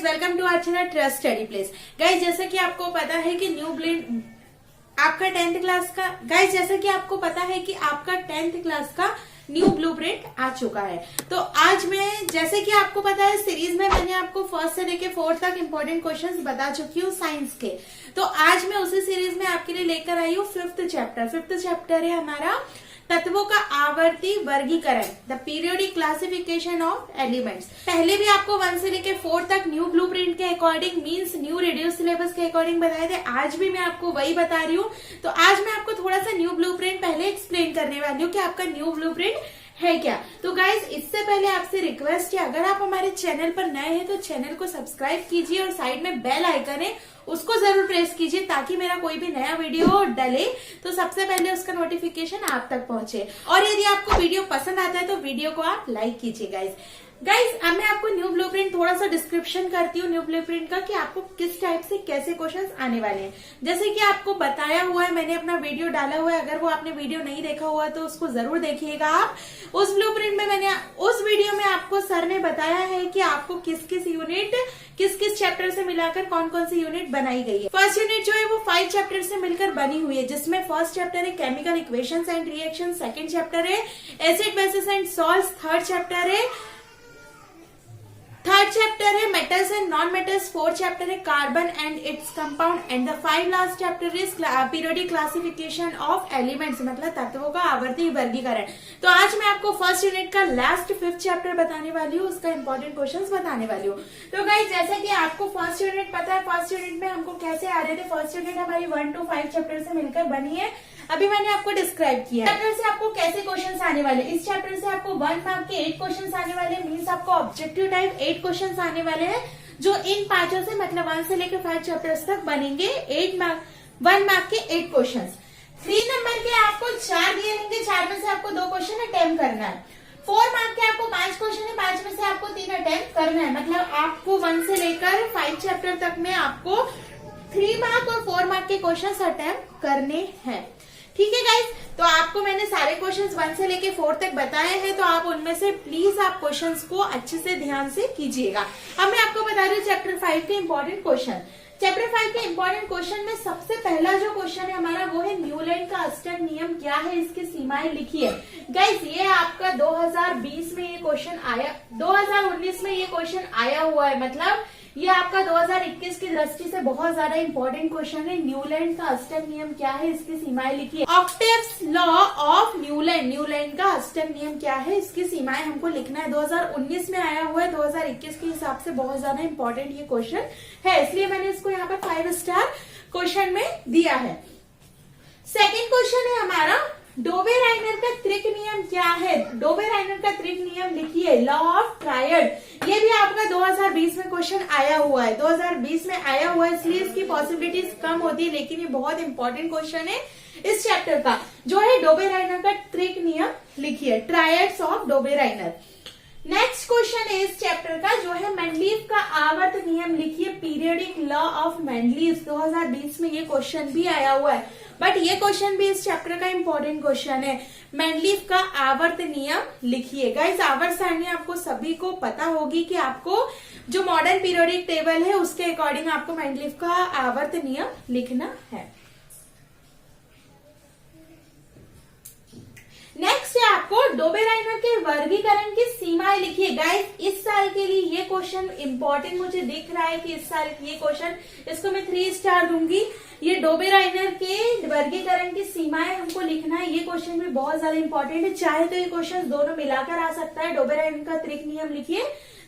Guys, welcome to our channel trust study place. Guys, जैसे कि आपको पता है कि न्यू ब्लेंड आपका 10th क्लास का न्यू ब्लूप्रिंट आ चुका है। तो आज मैं, जैसे कि आपको पता है, सीरीज में मैंने आपको फर्स्ट से लेके 4th तक इंपॉर्टेंट क्वेश्चंस बता चुकी हूँ साइंस के। तो आज मैं उसी सीरीज में आपके लिए लेकर आई हूँ 5th चैप्टर है हमारा तत्वों का आवर्ती वर्गीकरण, the periodic classification of elements. पहले भी आपको 1 से लेके 4 तक न्यू ब्लूप्रिंट के according means new reduce syllabus के अकॉर्डिंग बताए थे। आज भी मैं आपको वही बता रही हूँ। तो आज मैं आपको थोड़ा सा न्यू ब्लूप्रिंट पहले एक्सप्लेन करने वाली हूँ कि आपका न्यू ब्लूप्रिंट है क्या। तो गाइज, इससे पहले आपसे रिक्वेस्ट है, अगर आप हमारे चैनल पर नए हैं तो चैनल को सब्सक्राइब कीजिए और साइड में बेल आइकन है उसको जरूर प्रेस कीजिए ताकि मेरा कोई भी नया वीडियो डले तो सबसे पहले उसका नोटिफिकेशन आप तक पहुंचे। और यदि आपको वीडियो पसंद आता है तो वीडियो को आप लाइक कीजिए। गाइज, अब मैं आपको न्यू ब्लूप्रिंट थोड़ा सा डिस्क्रिप्शन करती हूँ न्यू ब्लूप्रिंट का कि आपको किस टाइप से कैसे क्वेश्चंस आने वाले हैं। जैसे कि आपको बताया हुआ है, मैंने अपना वीडियो डाला हुआ है, अगर वो आपने वीडियो नहीं देखा हुआ तो उसको जरूर देखिएगा आप। उस ब्लूप्रिंट में उस वीडियो में आपको सर ने बताया है कि आपको किस किस चैप्टर से मिलाकर कौन कौन सी यूनिट बनाई गई है। फर्स्ट यूनिट जो है वो 5 चैप्टर से मिलकर बनी हुई है, जिसमें फर्स्ट चैप्टर है chemical equations and reaction, second chapter है acid bases and salts, third chapter है metals and non metals, fourth chapter है carbon and its compound and the 5 last chapter is periodic classification of elements, मतलब तत्वों का आवर्ती वर्गीकरण। तो आज मैं आपको फर्स्ट यूनिट का लास्ट 5th चैप्टर बताने वाली हूँ, उसका इंपॉर्टेंट क्वेश्चंस बताने वाली हूँ। तो गाइस, जैसे कि आपको फर्स्ट यूनिट पता है, फर्स्ट यूनिट में हमको कैसे आ रहे थे। फर्स्ट यूनिट हमारी 1 to 5 चैप्टर से मिलकर बनी है, अभी मैंने आपको डिस्क्राइब किया। चैप्टर से आपको कैसे क्वेश्चंस आने वाले, इस चैप्टर से आपको 1 मार्क के 8 क्वेश्चंस आने वाले, मीन्स आपको ऑब्जेक्टिव टाइप 8 क्वेश्चंस आने वाले हैं, जो इन 5 से मतलब 1 से लेकर 5 चैप्टर्स तक बनेंगे। 1 मार्क के 8 क्वेश्चंस। 3 नंबर के आपको 4 दिए रहेंगे, 4 में से आपको 2 क्वेश्चन अटेम्प्ट करना है। 4 मार्क के आपको 5 क्वेश्चन है, 5 में से आपको 3 अटेम्प्ट करना है। मतलब आपको 1 से लेकर 5 चैप्टर तक में आपको 3 मार्क और 4 मार्क के क्वेश्चन अटेम्प्ट करने हैं। ठीक है गाइस, तो आपको मैंने सारे क्वेश्चंस 1 से लेके 4 तक बताए हैं, तो आप उनमें से प्लीज आप क्वेश्चंस को अच्छे से ध्यान से कीजिएगा। अब मैं आपको बता रही हूँ चैप्टर 5 के इंपॉर्टेंट क्वेश्चन। चैप्टर 5 के इंपॉर्टेंट क्वेश्चन में सबसे पहला जो क्वेश्चन है हमारा वो है न्यूलैंड का अष्टक नियम क्या है, इसकी सीमाएं लिखिए। गाइस, ये आपका 2020 में ये क्वेश्चन आया, 2019 में ये क्वेश्चन आया हुआ है, मतलब ये आपका 2021 की दृष्टि से बहुत ज्यादा इंपॉर्टेंट क्वेश्चन है। न्यूलैंड का अष्टक नियम क्या है, इसकी सीमाएं लिखिए। ऑक्टेव्स लॉ ऑफ न्यूलैंड का अष्टक नियम क्या है, इसकी सीमाएं हमको लिखना है। 2019 में आया हुआ है, 2021 के हिसाब से बहुत ज्यादा इंपॉर्टेंट ये क्वेश्चन है, इसलिए मैंने इसको यहाँ पर 5 स्टार क्वेश्चन में दिया है। सेकेंड क्वेश्चन है हमारा डोबे-राइनर का त्रिक नियम क्या है। डोबे-राइनर का त्रिक नियम लिखिए, लॉ ऑफ ट्रायड। ये भी आपका 2020 में क्वेश्चन आया हुआ है, 2020 में आया हुआ है, इसलिए इसकी पॉसिबिलिटीज कम होती है, लेकिन ये बहुत इंपॉर्टेंट क्वेश्चन है इस चैप्टर का, जो है डोबे-राइनर का त्रिक नियम लिखिए, ट्रायड्स ऑफ डोबे-राइनर। नेक्स्ट क्वेश्चन है इस चैप्टर का, जो है मेंडलीव का आवर्त नियम लिखिए, पीरियोडिक लॉ ऑफ मेंडलीव। 2020 में ये क्वेश्चन भी आया हुआ है, बट ये क्वेश्चन भी इस चैप्टर का इंपॉर्टेंट क्वेश्चन है। मेंडलीव का आवर्त नियम लिखिए। गाइस, आवर्त सारणी आपको सभी को पता होगी कि आपको जो मॉडर्न पीरियोडिक टेबल है उसके अकॉर्डिंग आपको मेंडलीव का आवर्त नियम लिखना है। नेक्स्ट है आपको डोबे-राइनर के वर्गीकरण की सीमाएं लिखिए। गाइस, इस साल के लिए ये क्वेश्चन इंपॉर्टेंट मुझे दिख रहा है कि इस साल ये क्वेश्चन, इसको मैं 3 स्टार दूंगी। ये डोबे-राइनर के वर्गीकरण की सीमाएं हमको लिखना है, ये क्वेश्चन भी बहुत ज्यादा इंपॉर्टेंट है। चाहे तो ये क्वेश्चन दोनों मिलाकर आ सकता है। डोबे-राइनर का त्रिक नियम लिखिए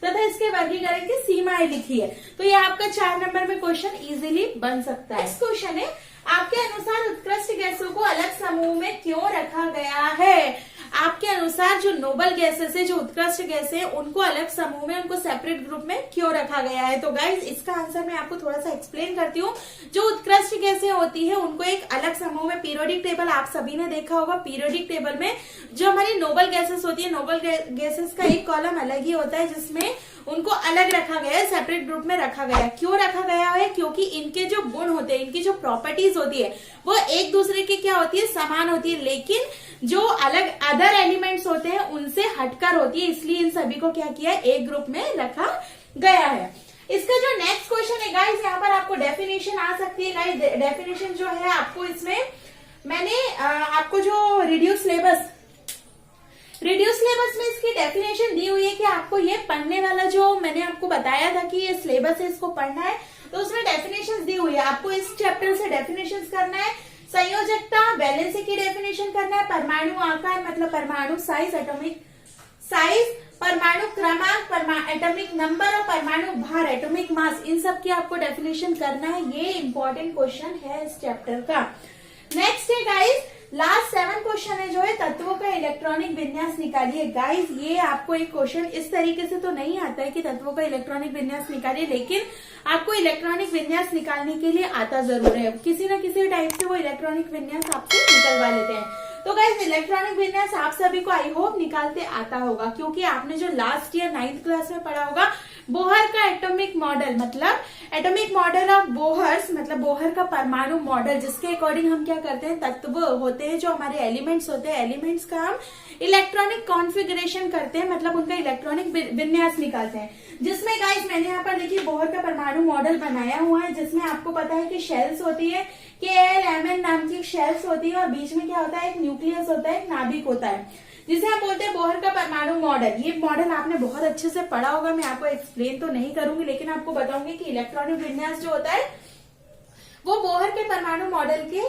तथा इसके वर्गीकरण की सीमाएं लिखिए, तो ये आपका 4 नंबर में क्वेश्चन इजीली बन सकता है। नेक्स्ट क्वेश्चन है, आपके अनुसार उत्कृष्ट गैसों को अलग समूह में क्यों रखा गया है। आपके अनुसार जो नोबल गैसेस है, जो उत्कृष्ट गैसें हैं, उनको अलग समूह में, उनको सेपरेट ग्रुप में क्यों रखा गया है। तो गाइज, इसका आंसर मैं आपको थोड़ा सा एक्सप्लेन करती हूँ। जो उत्कृष्ट गैसें होती है उनको एक अलग समूह में, पीरियोडिक टेबल आप सभी ने देखा होगा, पीरियोडिक टेबल में जो हमारी नोबल गैसेस होती है, नोबल गैसेस का एक कॉलम अलग ही होता है जिसमें उनको अलग रखा गया है, सेपरेट ग्रुप में रखा गया है। क्यों रखा गया है, क्योंकि इनके जो गुण होते हैं, इनकी जो प्रॉपर्टीज होती है वो एक दूसरे की क्या होती है, समान होती है, लेकिन जो अलग अदर एलिमेंट्स होते हैं उनसे हटकर होती है, इसलिए इन सभी को क्या किया, एक ग्रुप में रखा गया है। इसका जो गाइस यहाँ पर आपको डेफिनेशन आ सकती है। गाइस डेफिनेशन जो है आपको इसमें मैंने आपको जो रिड्यूस सिलेबस में इसकी डेफिनेशन दी हुई है कि आपको ये पढ़ने वाला जो मैंने आपको बताया था कि ये सिलेबस है इसको पढ़ना है, तो उसमें डेफिनेशन दी हुई है। आपको इस चैप्टर से डेफिनेशन करना है, संयोजकता वैलेंसी की डेफिनेशन करना है, परमाणु आकार मतलब परमाणु साइज, एटॉमिक साइज, परमाणु क्रमांक, एटॉमिक नंबर और परमाणु भार, एटॉमिक मास, इन सब की आपको डेफिनेशन करना है। ये इंपॉर्टेंट क्वेश्चन है इस चैप्टर का। नेक्स्ट है गाइस लास्ट 7 क्वेश्चन है जो है तत्वों का इलेक्ट्रॉनिक विन्यास निकालिए। गाइस ये आपको एक क्वेश्चन इस तरीके से तो नहीं आता है कि तत्वों का इलेक्ट्रॉनिक विन्यास निकालिए, लेकिन आपको इलेक्ट्रॉनिक विन्यास निकालने के लिए आता जरूर है। किसी न किसी टाइप से वो इलेक्ट्रॉनिक विन्यास आपसे निकलवा लेते हैं। तो गाइस इलेक्ट्रॉनिक विन्यास आप सभी को आई होप निकालते आता होगा, क्योंकि आपने जो लास्ट ईयर 9th क्लास में पढ़ा होगा बोहर का एटॉमिक मॉडल, मतलब एटॉमिक मॉडल ऑफ बोहर्स, मतलब बोहर का परमाणु मॉडल, जिसके अकॉर्डिंग हम क्या करते हैं, तत्व होते हैं जो हमारे एलिमेंट्स होते हैं, एलिमेंट्स का हम इलेक्ट्रॉनिक कॉन्फ़िगरेशन करते हैं, मतलब उनका इलेक्ट्रॉनिक विन्यास निकालते हैं। जिसमें गाइस मैंने यहाँ पर देखिए बोहर का परमाणु मॉडल बनाया हुआ है, जिसमें आपको पता है कि शेल्स होती है, KLMN नाम की शेल्स होती है, और बीच में क्या होता है, एक न्यूक्लियस होता है, एक नाभिक होता है, जिसे हम बोलते हैं बोहर का परमाणु मॉडल। ये मॉडल आपने बहुत अच्छे से पढ़ा होगा, मैं आपको एक्सप्लेन तो नहीं करूंगी, लेकिन आपको बताऊंगी कि इलेक्ट्रॉनिक विन्यास जो होता है वो बोहर के परमाणु मॉडल के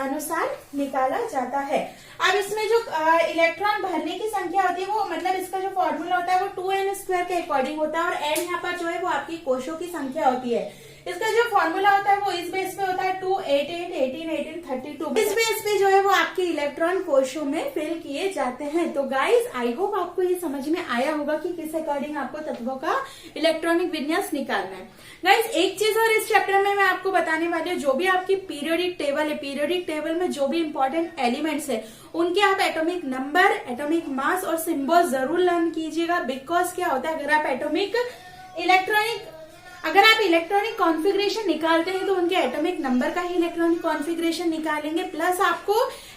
अनुसार निकाला जाता है। अब इसमें जो इलेक्ट्रॉन भरने की संख्या होती है वो मतलब इसका जो फॉर्मूला होता है वो 2n² के अकॉर्डिंग होता है, और n यहाँ पर जो है वो आपकी कोशों की संख्या होती है। इसका जो फॉर्मूला होता है वो इस बेस पे होता है 2, 8, 8, 18, 18, 32। इस बेस पे जो है वो आपके इलेक्ट्रॉन कोशों में फिल किए जाते हैं। तो गाइस आई होप आपको ये समझ में आया होगा कि किस अकॉर्डिंग आपको तत्वों का इलेक्ट्रॉनिक विन्यास निकालना है। गाइस एक चीज और इस चैप्टर में मैं आपको बताने वाली हूँ, जो भी आपकी पीरियोडिक टेबल है, पीरियोडिक टेबल में जो भी इंपॉर्टेंट एलिमेंट्स है उनके आप एटॉमिक नंबर, एटॉमिक मास और सिंबल जरूर लर्न कीजिएगा। बिकॉज क्या होता है, अगर आप इलेक्ट्रॉनिक कॉन्फ़िगरेशन निकालते हैं तो उनके एटॉमिक नंबर का ही इलेक्ट्रॉनिक कॉन्फ़िगरेशन निकालेंगे, प्लस आपको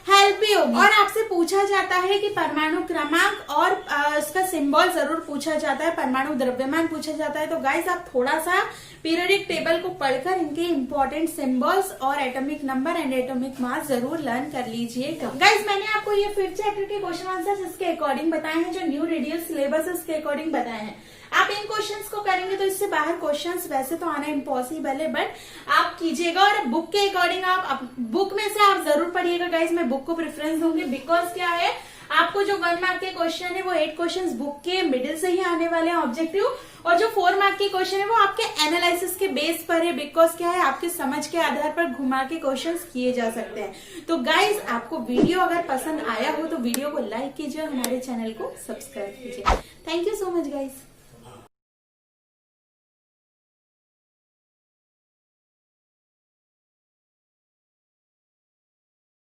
हेल्प भी होगी। और आपसे पूछा जाता है कि परमाणु क्रमांक और उसका सिंबल जरूर पूछा जाता है, परमाणु द्रव्यमान पूछा जाता है। तो गाइस आप थोड़ा सा पीरियोडिक टेबल को पढ़कर इनके इंपॉर्टेंट सिंबल्स और atomic number and atomic mass जरूर लर्न कर लीजिएगा। गाइस मैंने आपको ये 5th चैप्टर के क्वेश्चन आंसर इसके अकॉर्डिंग बताए हैं, जो न्यू रेडियस सिलेबस इसके अकॉर्डिंग बताए हैं। आप इन क्वेश्चंस को करेंगे तो इससे बाहर क्वेश्चंस वैसे तो आना इम्पॉसिबल है, बट आप कीजिएगा। और बुक के अकॉर्डिंग आप बुक में से आप जरूर पढ़िएगा। गाइस मैं बुक को प्रेफरेंस दूंगी, बिकॉज क्या है, आपको जो 1 मार्क के क्वेश्चन है वो 8 क्वेश्चंस बुक के मिडिल से ही आने वाले हैं ऑब्जेक्टिव, और जो 4 मार्क के क्वेश्चन है वो आपके एनालिसिस के बेस पर है। बिकॉज क्या है, आपके समझ के आधार पर घुमा के क्वेश्चंस किए जा सकते हैं। तो गाइस आपको वीडियो अगर पसंद आया हो तो वीडियो को लाइक कीजिए और हमारे चैनल को सब्सक्राइब कीजिए। Thank you so much guys.